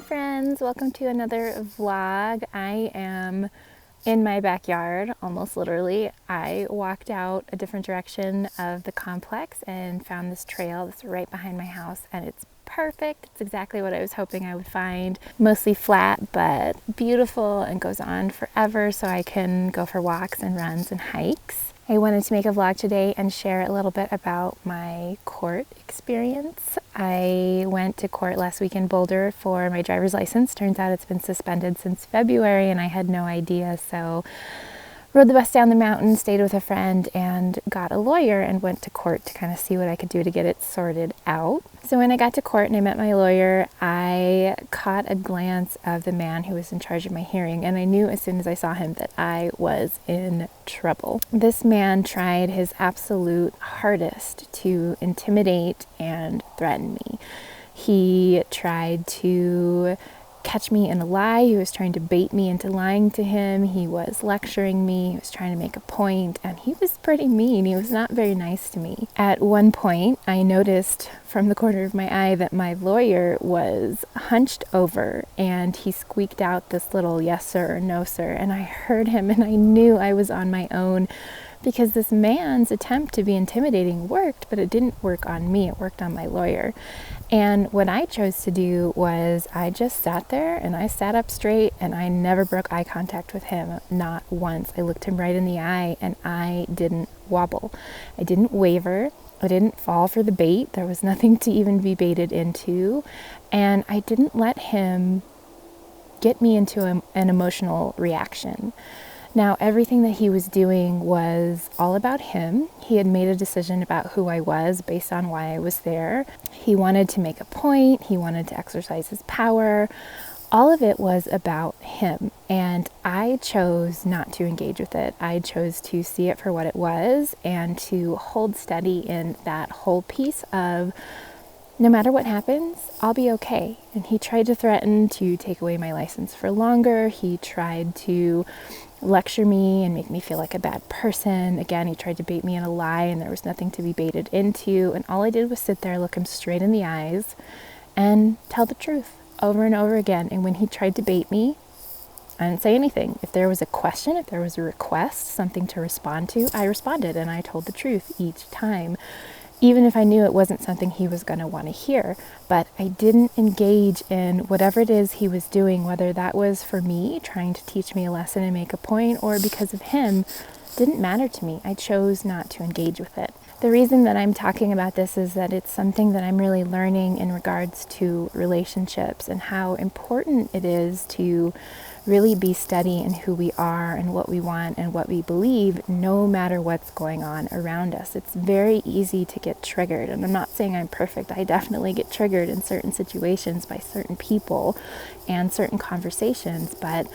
friends, welcome to another vlog. I am in my backyard, almost literally. I walked out a different direction of the complex and found this trail that's right behind my house, and it's perfect. It's exactly what I was hoping I would find. Mostly flat, but beautiful, and goes on forever, so I can go for walks and runs and hikes. I wanted to make a vlog today and share a little bit about my court experience. I went to court last week in Boulder for my driver's license. Turns out it's been suspended since February and I had no idea, so rode the bus down the mountain, stayed with a friend, and got a lawyer and went to court to kind of see what I could do to get it sorted out. So when I got to court and I met my lawyer, I caught a glance of the man who was in charge of my hearing, and I knew as soon as I saw him that I was in trouble. This man tried his absolute hardest to intimidate and threaten me. He tried to catch me in a lie. He was trying to bait me into lying to him. He was lecturing me. He was trying to make a point, and he was pretty mean. He was not very nice to me. At one point, I noticed from the corner of my eye that my lawyer was hunched over, and he squeaked out this little yes sir or no sir, and I heard him, and I knew I was on my own, because this man's attempt to be intimidating worked, but it didn't work on me. It worked on my lawyer. And what I chose to do was I just sat there and I sat up straight, and I never broke eye contact with him, not once. I looked him right in the eye and I didn't wobble. I didn't waver. I didn't fall for the bait. There was nothing to even be baited into. And I didn't let him get me into an emotional reaction. Now, everything that he was doing was all about him. He had made a decision about who I was based on why I was there. He wanted to make a point. He wanted to exercise his power. All of it was about him, and I chose not to engage with it. I chose to see it for what it was and to hold steady in that whole piece of, no matter what happens, I'll be okay. And he tried to threaten to take away my license for longer. He tried to lecture me and make me feel like a bad person. Again, he tried to bait me in a lie, and there was nothing to be baited into. And all I did was sit there, look him straight in the eyes, and tell the truth over and over again. And when he tried to bait me, I didn't say anything. If there was a question, if there was a request, something to respond to, I responded, and I told the truth each time, even if I knew it wasn't something he was going to want to hear. But I didn't engage in whatever it is he was doing, whether that was for me, trying to teach me a lesson and make a point, or because of him. Didn't matter to me. I chose not to engage with it. The reason that I'm talking about this is that it's something that I'm really learning in regards to relationships, and how important it is to really be steady in who we are and what we want and what we believe, no matter what's going on around us. It's very easy to get triggered, and I'm not saying I'm perfect. I definitely get triggered in certain situations by certain people and certain conversations, but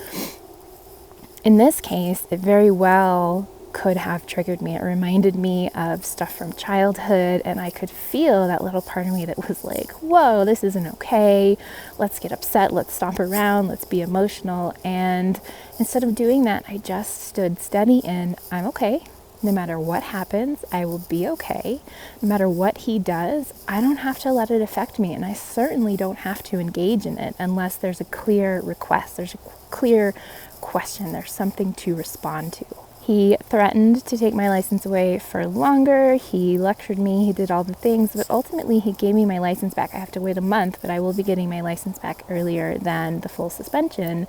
in this case, it very well could have triggered me. It reminded me of stuff from childhood, and I could feel that little part of me that was like, whoa, this isn't okay. Let's get upset. Let's stomp around. Let's be emotional. And instead of doing that, I just stood steady in, I'm okay. No matter what happens, I will be okay. No matter what he does, I don't have to let it affect me. And I certainly don't have to engage in it unless there's a clear request. There's a clear question. There's something to respond to. He threatened to take my license away for longer. He lectured me. He did all the things, but ultimately he gave me my license back. I have to wait a month, but I will be getting my license back earlier than the full suspension.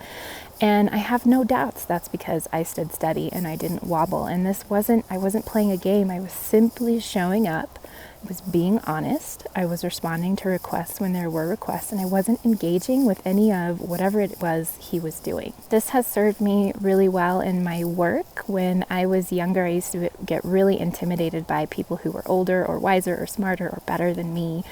And I have no doubts that's because I stood steady and I didn't wobble. And I wasn't playing a game. I was simply showing up. I was being honest. I was responding to requests when there were requests, and I wasn't engaging with any of whatever it was he was doing. This has served me really well in my work. When I was younger, I used to get really intimidated by people who were older or wiser or smarter or better than me.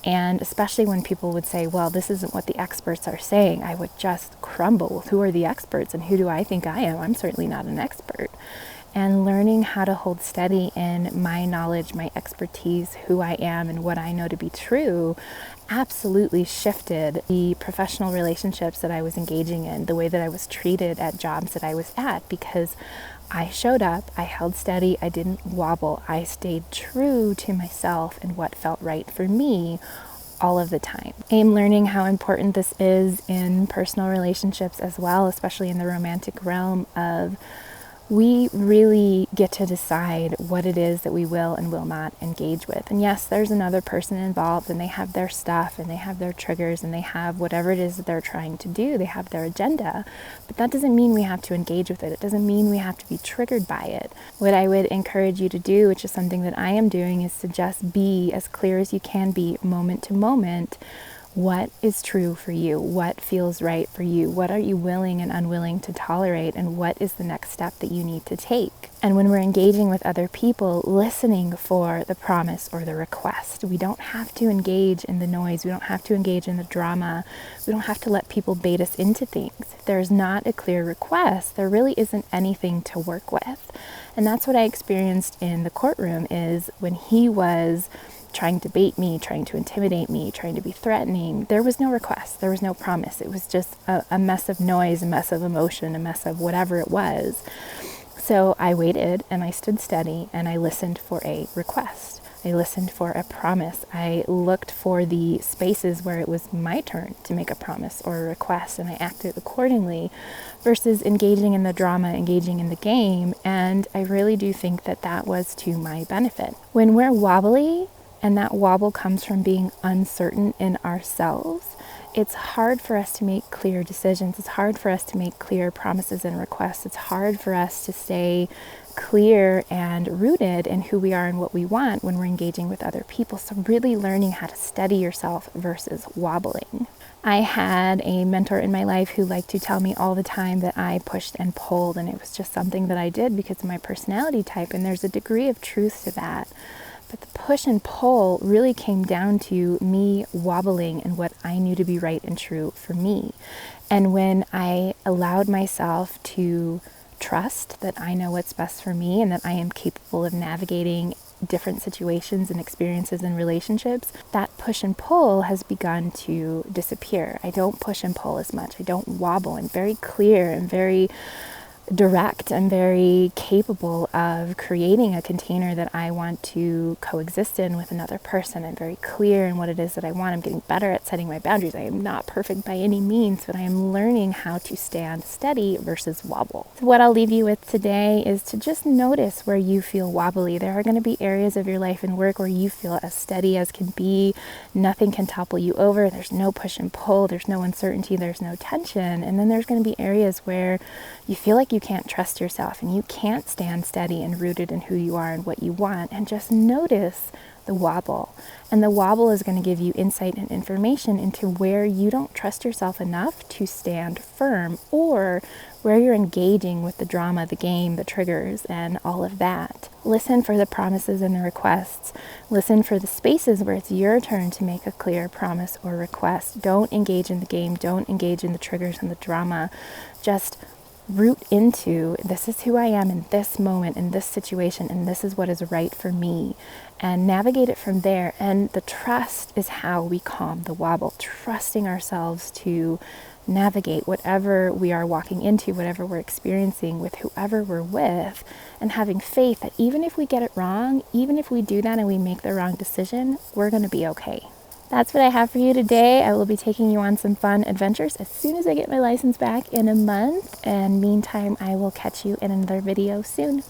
And especially when people would say, well, this isn't what the experts are saying, I would just crumble. Who are the experts and who do I think I am? I'm certainly not an expert. And learning how to hold steady in my knowledge, my expertise, who I am, and what I know to be true absolutely shifted the professional relationships that I was engaging in, the way that I was treated at jobs that I was at, because I showed up, I held steady, I didn't wobble, I stayed true to myself and what felt right for me all of the time. I am learning how important this is in personal relationships as well, especially in the romantic realm of we really get to decide what it is that we will and will not engage with. And yes, there's another person involved and they have their stuff and they have their triggers and they have whatever it is that they're trying to do. They have their agenda, but that doesn't mean we have to engage with it. It doesn't mean we have to be triggered by it. What I would encourage you to do, which is something that I am doing, is to just be as clear as you can be moment to moment. What is true for you? What feels right for you? What are you willing and unwilling to tolerate? And what is the next step that you need to take? And when we're engaging with other people, listening for the promise or the request. We don't have to engage in the noise. We don't have to engage in the drama. We don't have to let people bait us into things. If there's not a clear request, there really isn't anything to work with. And that's what I experienced in the courtroom, is when he was trying to bait me, trying to intimidate me, trying to be threatening, there was no request, there was no promise. It was just a mess of noise, a mess of emotion, a mess of whatever it was. So I waited and I stood steady and I listened for a request. I listened for a promise. I looked for the spaces where it was my turn to make a promise or a request, and I acted accordingly versus engaging in the drama, engaging in the game. And I really do think that that was to my benefit. When we're wobbly, and that wobble comes from being uncertain in ourselves, it's hard for us to make clear decisions. It's hard for us to make clear promises and requests. It's hard for us to stay clear and rooted in who we are and what we want when we're engaging with other people. So really learning how to steady yourself versus wobbling. I had a mentor in my life who liked to tell me all the time that I pushed and pulled, and it was just something that I did because of my personality type, and there's a degree of truth to that. But the push and pull really came down to me wobbling and what I knew to be right and true for me. And when I allowed myself to trust that I know what's best for me and that I am capable of navigating different situations and experiences and relationships, that push and pull has begun to disappear. I don't push and pull as much. I don't wobble. I'm very clear and very direct. I'm very capable of creating a container that I want to coexist in with another person. I'm very clear in what it is that I want. I'm getting better at setting my boundaries. I am not perfect by any means, but I am learning how to stand steady versus wobble. So what I'll leave you with today is to just notice where you feel wobbly. There are going to be areas of your life and work where you feel as steady as can be. Nothing can topple you over. There's no push and pull. There's no uncertainty. There's no tension. And then there's going to be areas where you feel like you can't trust yourself and you can't stand steady and rooted in who you are and what you want. And just notice the wobble. And the wobble is going to give you insight and information into where you don't trust yourself enough to stand firm, or where you're engaging with the drama, the game, the triggers, and all of that. Listen for the promises and the requests. Listen for the spaces where it's your turn to make a clear promise or request. Don't engage in the game. Don't engage in the triggers and the drama. Just root into, this is who I am in this moment, in this situation, and this is what is right for me, and navigate it from there. And the trust is how we calm the wobble, trusting ourselves to navigate whatever we are walking into, whatever we're experiencing with whoever we're with, and having faith that even if we get it wrong, even if we do that and we make the wrong decision, we're going to be okay. That's what I have for you today. I will be taking you on some fun adventures as soon as I get my license back in a month. And meantime, I will catch you in another video soon.